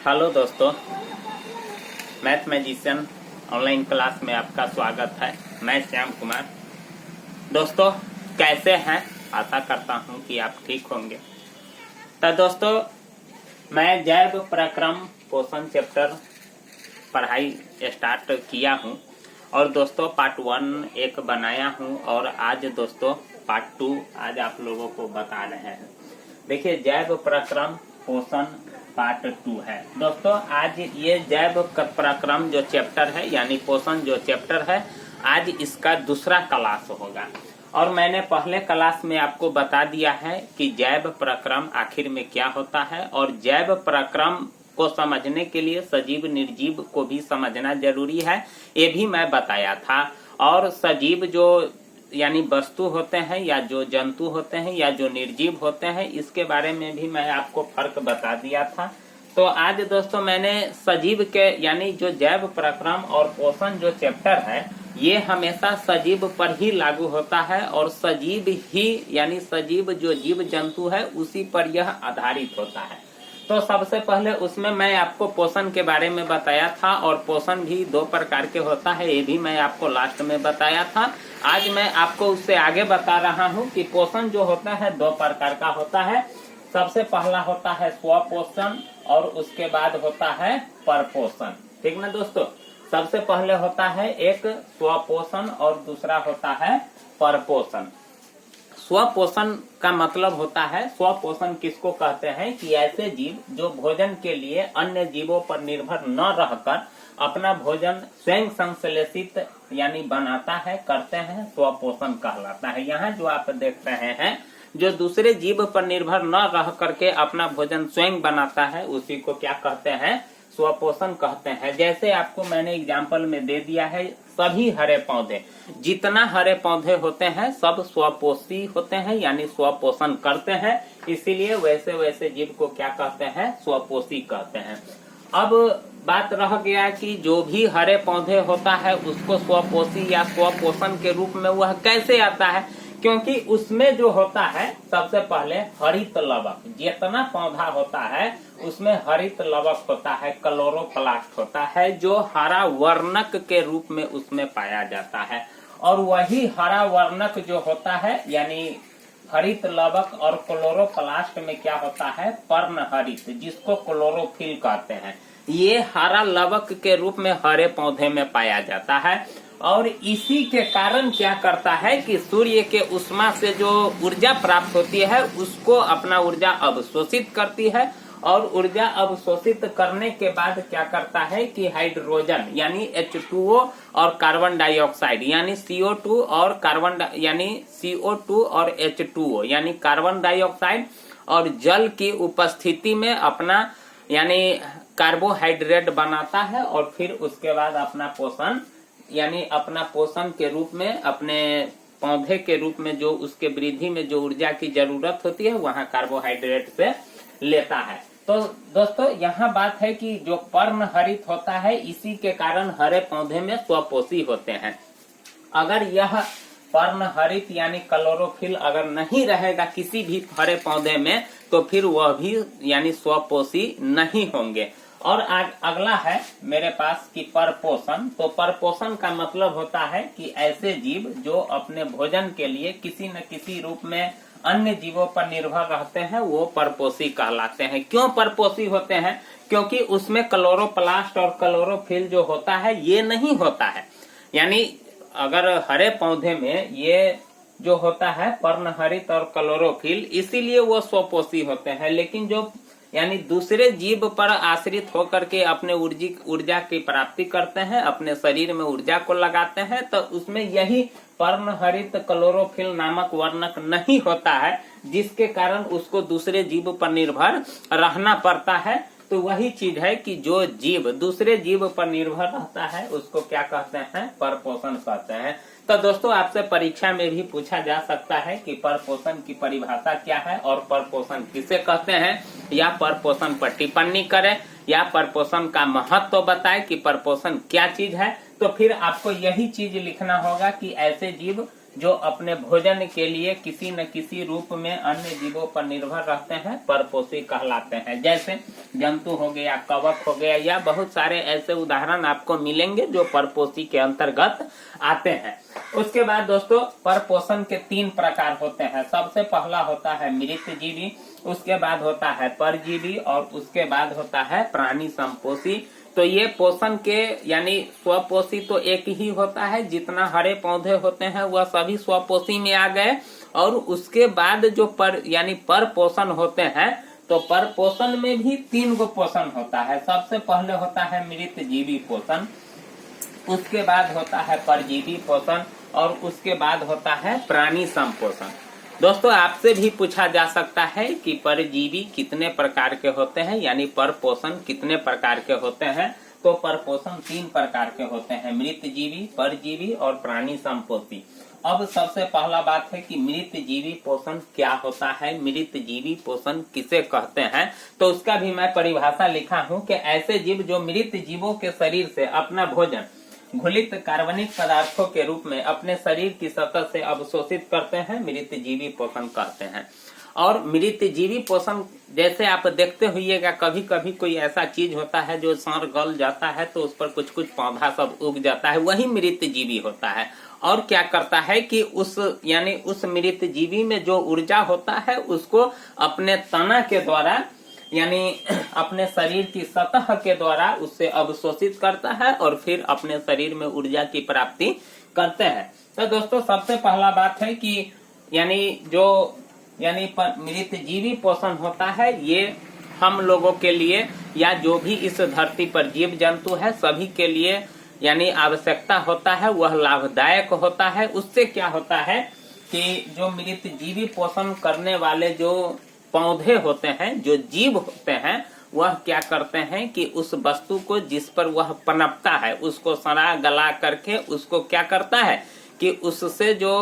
Hello दोस्तों, math magician online class में आपका स्वागत है। मैं श्याम कुमार। दोस्तों कैसे हैं? आशा करता हूं कि आप ठीक होंगे। तो दोस्तों मैं जैव प्रक्रम पोषण चैप्टर पढ़ाई स्टार्ट किया हूं और दोस्तों पार्ट 1 एक बनाया हूं और आज दोस्तों पार्ट 2 आज आप लोगों को बता रहे हैं। देखिए जैव प्रक्रम पोषण पार्ट 2 है। दोस्तों आज ये जैव प्रक्रम जो चैप्टर है यानी पोषण जो चैप्टर है, आज इसका दूसरा क्लास होगा। और मैंने पहले क्लास में आपको बता दिया है कि जैव प्रक्रम आखिर में क्या होता है और जैव प्रक्रम को समझने के लिए सजीव निर्जीव को भी समझना जरूरी है, ये भी मैं बताया था। और सजीव जो यानी वस्तु होते हैं या जो जंतु होते हैं या जो निर्जीव होते हैं, इसके बारे में भी मैं आपको फर्क बता दिया था। तो आज दोस्तों मैंने सजीव के यानी जो जैव प्रक्रम और पोषण जो चैप्टर है, ये हमेशा सजीव पर ही लागू होता है और सजीव ही यानी सजीव जो जीव जंतु है उसी पर यह आधारित होता है। तो सबसे पहले उसमें मैं आपको पोषण के बारे में बताया था और पोषण भी 2 प्रकार के होता है, ये भी मैं आपको लास्ट में बताया था। आज मैं आपको उससे आगे बता रहा हूं कि पोषण जो होता है 2 प्रकार का होता है। सबसे पहला होता है स्वपोषण और उसके बाद होता है परपोषण। ठीक ना दोस्तों? सबसे पहले होता है एक स्वपोषण और दूसरा होता है परपोषण। स्वपोषण का मतलब होता है, स्वपोषण किसको कहते हैं कि ऐसे जीव जो भोजन के लिए अन्य जीवों पर निर्भर न रहकर अपना भोजन स्वयं संश्लेषित यानी बनाता है, करते हैं, स्वपोषण कहलाता है। यहाँ जो आप देख रहे हैं, जो दूसरे जीव पर निर्भर न रह करके अपना भोजन स्वयं बनाता है, उसी को क्या कहते हैं? स्वपोषण कहते हैं। जैसे आपको मैंने एग्जाम्पल में दे दिया है, सभी हरे पौधे, जितना हरे पौधे होते हैं सब स्वपोषी होते हैं यानी स्वपोषण करते हैं, इसीलिए वैसे वैसे जीव को क्या कहते हैं? स्वपोषी कहते हैं। अब बात रह गया कि जो भी हरे पौधे होता है उसको स्वपोषी या स्वपोषण के रूप में वह कैसे आता है? क्योंकि उसमें जो होता है सबसे पहले हरित लवक, जितना पौधा होता है उसमें हरित लवक होता है, क्लोरोप्लास्ट होता है, जो हरा वर्णक के रूप में उसमें पाया जाता है। और वही हरा वर्णक जो होता है यानी हरित लवक और क्लोरोप्लास्ट में क्या होता है? पर्णहरित, जिसको क्लोरोफिल कहते हैं, ये हरा लवक के रूप में हरे पौधे में पाया जाता है। और इसी के कारण क्या करता है कि सूर्य के उष्मा से जो ऊर्जा प्राप्त होती है उसको अपना ऊर्जा अवशोषित करती है और ऊर्जा अवशोषित करने के बाद क्या करता है कि हाइड्रोजन यानी H2O और कार्बन डाइऑक्साइड यानी CO2 और CO2 और H2O यानी कार्बन डाइऑक्साइड और जल की उपस्थिति में अपना यानी कार्बोहाइड्रेट बनाता है और फिर उसके बाद अपना पोषण यानी अपना पोषण के रूप में अपने पौधे के रूप में जो उसके वृद्धि में जो ऊर्जा की जरूरत होती है वहाँ कार्बोहाइड्रेट से लेता है। तो दोस्तों यहाँ बात है कि जो पर्णहरित होता है इसी के कारण हरे पौधे में स्वपोषी होते हैं। अगर यह पर्णहरित यानी क्लोरोफिल अगर नहीं रहेगा किसी भी हरे पौधे में तो फिर वह भी यानी स्वपोषी नहीं होंगे। और अगला है मेरे पास कि परपोषण। तो परपोषण का मतलब होता है कि ऐसे जीव जो अपने भोजन के लिए किसी न किसी रूप में अन्य जीवों पर निर्भर रहते हैं, वो परपोषी कहलाते हैं। क्यों परपोषी होते हैं? क्योंकि उसमें क्लोरोप्लास्ट और क्लोरोफिल जो होता है ये नहीं होता है। यानी अगर हरे पौधे में ये जो होता है पर्णहरित और क्लोरोफिल, इसीलिए वो स्वपोषी होते हैं। लेकिन जो यानी दूसरे जीव पर आश्रित होकर के अपने ऊर्जा की प्राप्ति करते हैं, अपने शरीर में ऊर्जा को लगाते हैं, तो उसमें यही पर्णहरित क्लोरोफिल नामक वर्णक नहीं होता है, जिसके कारण उसको दूसरे जीव पर निर्भर रहना पड़ता है। तो वही चीज है कि जो जीव दूसरे जीव पर निर्भर रहता है उसको क्या कहते हैं? परपोषण कहते हैं। तो दोस्तों आपसे परीक्षा में भी पूछा जा सकता है कि परपोषण की परिभाषा क्या है और परपोषण किसे कहते हैं, या परपोषण पर टिप्पणी करें या परपोषण का महत्व बताएं कि परपोषण क्या चीज है। तो फिर आपको यही चीज लिखना होगा कि ऐसे जीव जो अपने भोजन के लिए किसी न किसी रूप में अन्य जीवों पर निर्भर रहते हैं परपोषी कहलाते हैं। जैसे जंतु हो गया, कवक हो गया, या बहुत सारे ऐसे उदाहरण आपको मिलेंगे जो परपोषी के अंतर्गत आते हैं। उसके बाद दोस्तों परपोषण के 3 प्रकार होते हैं। सबसे पहला होता है मृतजीवी, उसके बाद होता है परजीवी और उसके बाद होता है प्राणी संपोषी। तो ये पोषण के यानी स्वपोषी तो एक ही होता है, जितना हरे पौधे होते हैं वह सभी स्वपोषी में आ गए। और उसके बाद जो यानी पर पोषण होते हैं, तो पर पोषण में भी 3 गो पोषण होता है। सबसे पहले होता है मृतजीवी पोषण, उसके बाद होता है परजीवी पोषण और उसके बाद होता है प्राणी संपोषण। दोस्तों आपसे भी पूछा जा सकता है कि परजीवी कितने प्रकार के होते हैं, यानी परपोषण कितने प्रकार के होते हैं। तो परपोषण 3 प्रकार के होते हैं, मृतजीवी, परजीवी और प्राणी संपोषी। अब सबसे पहला बात है कि मृतजीवी पोषण क्या होता है, मृतजीवी पोषण किसे कहते हैं। तो उसका भी मैं परिभाषा लिखा हूँ कि ऐसे जीव जो मृत जीवों के शरीर से अपना भोजन घुलित कार्बनिक पदार्थों के रूप में अपने शरीर की सतह से अवशोषित करते हैं, मृतजीवी पोषण कहते हैं। और मृतजीवी पोषण जैसे आप देखते होइएगा, कभी कभी कोई ऐसा चीज होता है जो सड़ गल जाता है तो उस पर कुछ कुछ पौधा सब उग जाता है, वही मृतजीवी होता है। और क्या करता है कि उस यानी उस मृतजीवी में जो ऊर्जा होता है उसको अपने तना के द्वारा यानी अपने शरीर की सतह के द्वारा उससे अवशोषित करता है और फिर अपने शरीर में ऊर्जा की प्राप्ति करते हैं। तो दोस्तों सबसे पहला बात है कि यानी मृतजीवी पोषण होता है, ये हम लोगों के लिए या जो भी इस धरती पर जीव जंतु है सभी के लिए यानी आवश्यकता होता है, वह लाभदायक होता है। उससे क्या होता है कि जो मृतजीवी पोषण करने वाले जो पौधे होते हैं, जो जीव होते हैं, वह क्या करते हैं कि उस वस्तु को जिस पर वह पनपता है उसको सड़ा गला करके उसको क्या करता है कि उससे जो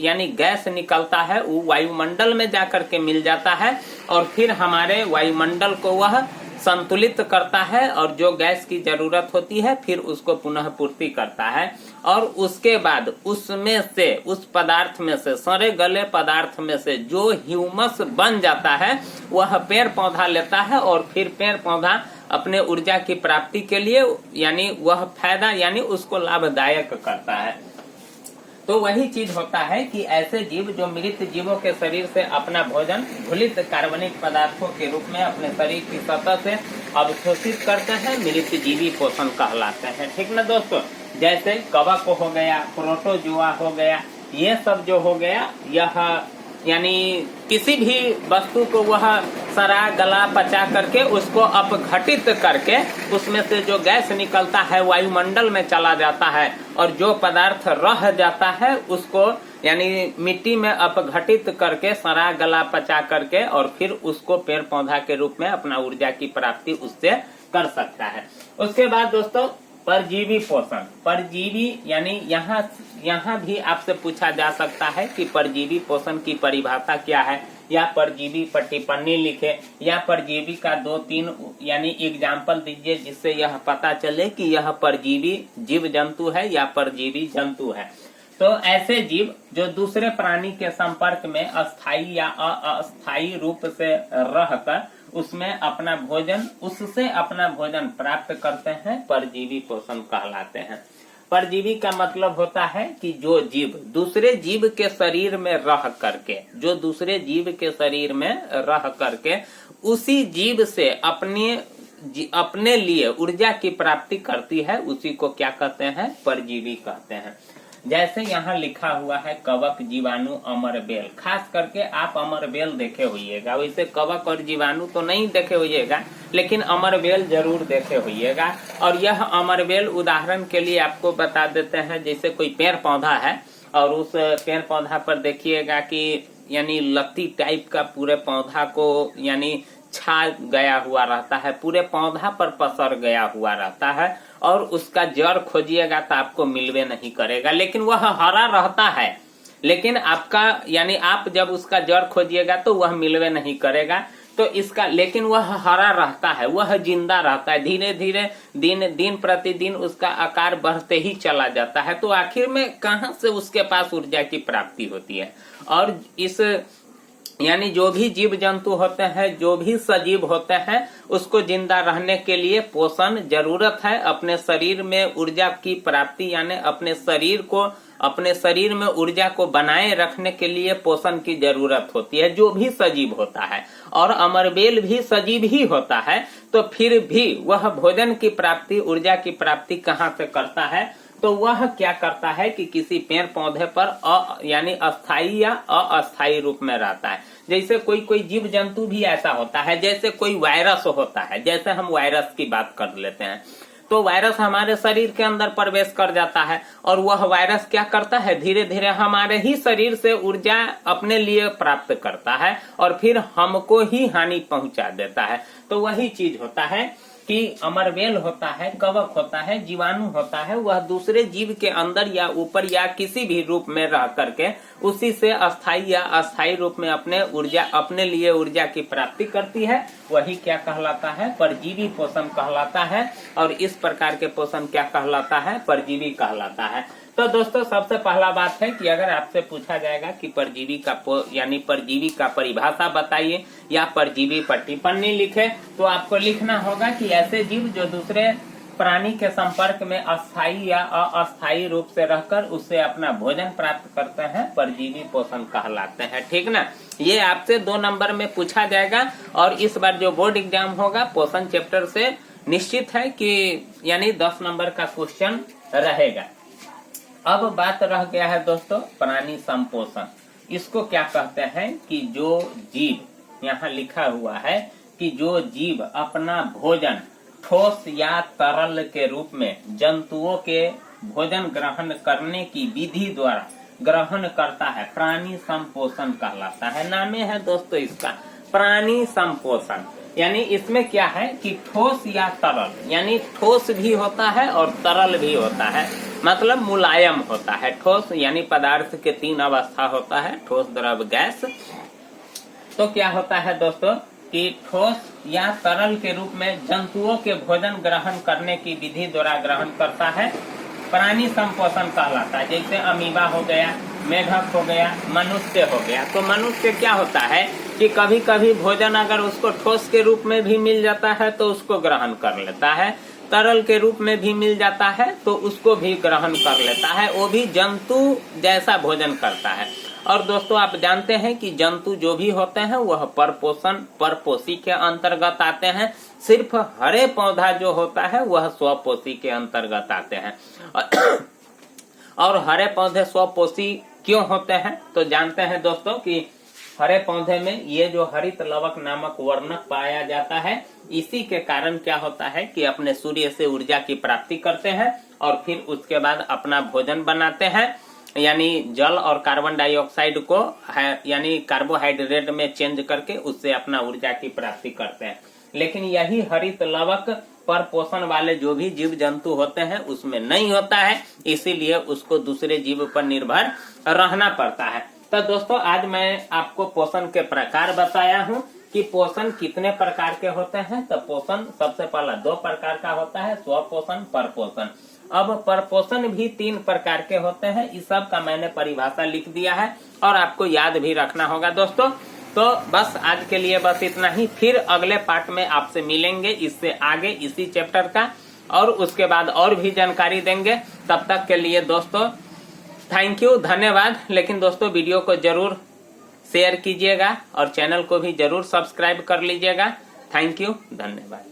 यानी गैस निकलता है वो वायुमंडल में जाकर के मिल जाता है और फिर हमारे वायुमंडल को वह संतुलित करता है और जो गैस की जरूरत होती है फिर उसको पुनः पूर्ति करता है। और उसके बाद उसमें से उस पदार्थ में से सड़े गले पदार्थ में से जो ह्यूमस बन जाता है वह पेड़ पौधा लेता है और फिर पेड़ पौधा अपने ऊर्जा की प्राप्ति के लिए यानी वह फायदा यानी उसको लाभदायक करता है। तो वही चीज होता है कि ऐसे जीव जो मृत जीवों के शरीर से अपना भोजन घुलित कार्बनिक पदार्थों के रूप में अपने शरीर की सतह से अवशोषित करते हैं, मृत जीवी पोषण कहलाते हैं। ठीक ना दोस्तों, जैसे कवक हो गया, प्रोटोजुआ हो गया, ये सब जो हो गया यह यानी किसी भी वस्तु को वह सड़ा गला पचा करके उसको अपघटित करके उसमें से जो गैस निकलता है वायुमंडल में चला जाता है और जो पदार्थ रह जाता है उसको यानी मिट्टी में अपघटित करके सड़ा गला पचा करके और फिर उसको पेड़ पौधा के रूप में अपना ऊर्जा की प्राप्ति उससे कर सकता है। उसके बाद दोस्तों परजीवी पोषण, परजीवी यानी यहाँ भी आपसे पूछा जा सकता है कि परजीवी पोषण की परिभाषा क्या है, या परजीवी पर टिप्पणी लिखे या परजीवी का 2-3 यानी एग्जाम्पल दीजिए जिससे यह पता चले कि यह परजीवी जीव जंतु है या परजीवी जंतु है। तो ऐसे जीव जो दूसरे प्राणी के संपर्क में अस्थायी या अस्थायी रूप से रहकर उसमें अपना भोजन प्राप्त करते हैं परजीवी पोषण कहलाते हैं। परजीवी का मतलब होता है कि जो जीव दूसरे जीव के शरीर में रह करके उसी जीव से अपने लिए ऊर्जा की प्राप्ति करती है, उसी को क्या कहते हैं, परजीवी कहते हैं। जैसे यहाँ लिखा हुआ है कवक, जीवाणु, अमरबेल। खास करके आप अमरबेल देखे होइएगा, वैसे कवक और जीवाणु तो नहीं देखे होइएगा लेकिन अमरबेल जरूर देखे होइएगा। और यह अमरबेल उदाहरण के लिए आपको बता देते हैं, जैसे कोई पेड़ पौधा है और उस पेड़ पौधा पर देखिएगा कि यानी लत्ती टाइप का पूरे पौधा को यानी छा गया हुआ रहता है, पूरे पौधा पर पसर गया हुआ रहता है और उसका जड़ खोजिएगा तो आपको मिलवे नहीं करेगा, लेकिन वह हरा रहता है। लेकिन आपका यानी आप जब उसका जड़ खोजिएगा तो वह मिलवे नहीं करेगा। तो इसका, लेकिन वह हरा रहता है, वह जिंदा रहता है, धीरे धीरे दिन प्रतिदिन उसका आकार बढ़ते ही चला जाता है। तो आखिर में कहां से उसके पास ऊर्जा की प्राप्ति होती है? और इस यानी जो भी जीव जंतु होते हैं, जो भी सजीव होते हैं, उसको जिंदा रहने के लिए पोषण जरूरत है। अपने शरीर में ऊर्जा की प्राप्ति यानी अपने शरीर में ऊर्जा को बनाए रखने के लिए पोषण की जरूरत होती है, जो भी सजीव होता है। और अमरबेल भी सजीव ही होता है, तो फिर भी वह भोजन की प्राप्ति, ऊर्जा की प्राप्ति कहाँ से करता है? तो वह क्या करता है कि किसी पेड़ पौधे पर यानी अस्थाई या अस्थाई रूप में रहता है। जैसे कोई जीव जंतु भी ऐसा होता है, जैसे कोई वायरस होता है, जैसे हम वायरस की बात कर लेते हैं, तो वायरस हमारे शरीर के अंदर प्रवेश कर जाता है और वह वायरस क्या करता है, धीरे धीरे हमारे ही शरीर से ऊर्जा अपने लिए प्राप्त करता है और फिर हमको ही हानि पहुंचा देता है। तो वही चीज होता है कि अमरबेल होता है, कवक होता है, जीवाणु होता है, वह दूसरे जीव के अंदर या ऊपर या किसी भी रूप में रह करके उसी से अस्थाई या अस्थाई रूप में अपने लिए ऊर्जा की प्राप्ति करती है। वही क्या कहलाता है? परजीवी पोषण कहलाता है। और इस प्रकार के पोषण क्या कहलाता है? परजीवी कहलाता है। तो दोस्तों, सबसे पहला बात है कि अगर आपसे पूछा जाएगा कि परजीवी का परिभाषा बताइए या परजीवी पर टिप्पणी लिखे, तो आपको लिखना होगा कि ऐसे जीव जो दूसरे प्राणी के संपर्क में अस्थाई या अस्थाई रूप से रहकर उससे अपना भोजन प्राप्त करते हैं, परजीवी पोषण कहलाते हैं। ठीक ना? ये आपसे 2 नंबर में पूछा जाएगा और इस बार जो बोर्ड एग्जाम होगा पोषण चैप्टर से निश्चित है कि यानी 10 नंबर का क्वेश्चन रहेगा। अब बात रह गया है दोस्तों प्राणी संपोषण। इसको क्या कहते हैं कि जो जीव, यहाँ लिखा हुआ है कि जो जीव अपना भोजन ठोस या तरल के रूप में जंतुओं के भोजन ग्रहण करने की विधि द्वारा ग्रहण करता है, प्राणी संपोषण कहलाता है। नामे है दोस्तों इसका प्राणी संपोषण। यानी इसमें क्या है कि ठोस या तरल, यानी ठोस भी होता है और तरल भी होता है, मतलब मुलायम होता है। ठोस यानी पदार्थ के 3 अवस्था होता है, ठोस, द्रव, गैस। तो क्या होता है दोस्तों कि ठोस या तरल के रूप में जंतुओं के भोजन ग्रहण करने की विधि द्वारा ग्रहण करता है, प्राणी संपोषण कहलाता है। जैसे अमीबा हो गया, मेढक हो गया, मनुष्य हो गया। तो मनुष्य क्या होता है कि कभी कभी भोजन अगर उसको ठोस के रूप में भी मिल जाता है तो उसको ग्रहण कर लेता है, तरल के रूप में भी मिल जाता है तो उसको भी ग्रहण कर लेता है, वो भी जंतु जैसा भोजन करता है। और दोस्तों, आप जानते हैं कि जंतु जो भी होते हैं वह परपोषी के अंतर्गत आते हैं। सिर्फ हरे पौधा जो होता है वह स्वपोषी के अंतर्गत आते हैं। और हरे पौधे स्वपोषी क्यों होते हैं? तो जानते हैं दोस्तों कि हरे पौधे में ये जो हरित लवक नामक वर्णक पाया जाता है, इसी के कारण क्या होता है कि अपने सूर्य से ऊर्जा की प्राप्ति करते हैं और फिर उसके बाद अपना भोजन बनाते हैं, यानी जल और कार्बन डाइऑक्साइड को यानी कार्बोहाइड्रेट में चेंज करके उससे अपना ऊर्जा की प्राप्ति करते हैं। लेकिन यही हरित लवक पर पोषण वाले जो भी जीव जंतु होते हैं उसमें नहीं होता है, इसीलिए उसको दूसरे जीव पर निर्भर रहना पड़ता है। तो दोस्तों, आज मैं आपको पोषण के प्रकार बताया हूँ कि पोषण कितने प्रकार के होते हैं। तो पोषण सबसे पहला 2 प्रकार का होता है, स्वपोषण, परपोषण। अब परपोषण भी 3 प्रकार के होते हैं। इस सब का मैंने परिभाषा लिख दिया है और आपको याद भी रखना होगा दोस्तों। तो बस आज के लिए बस इतना ही। फिर अगले पार्ट में आपसे मिलेंगे इससे आगे इसी चैप्टर का, और उसके बाद और भी जानकारी देंगे। तब तक के लिए दोस्तों थैंक यू, धन्यवाद। लेकिन दोस्तों, वीडियो को जरूर शेयर कीजिएगा और चैनल को भी जरूर सब्सक्राइब कर लीजिएगा। थैंक यू, धन्यवाद।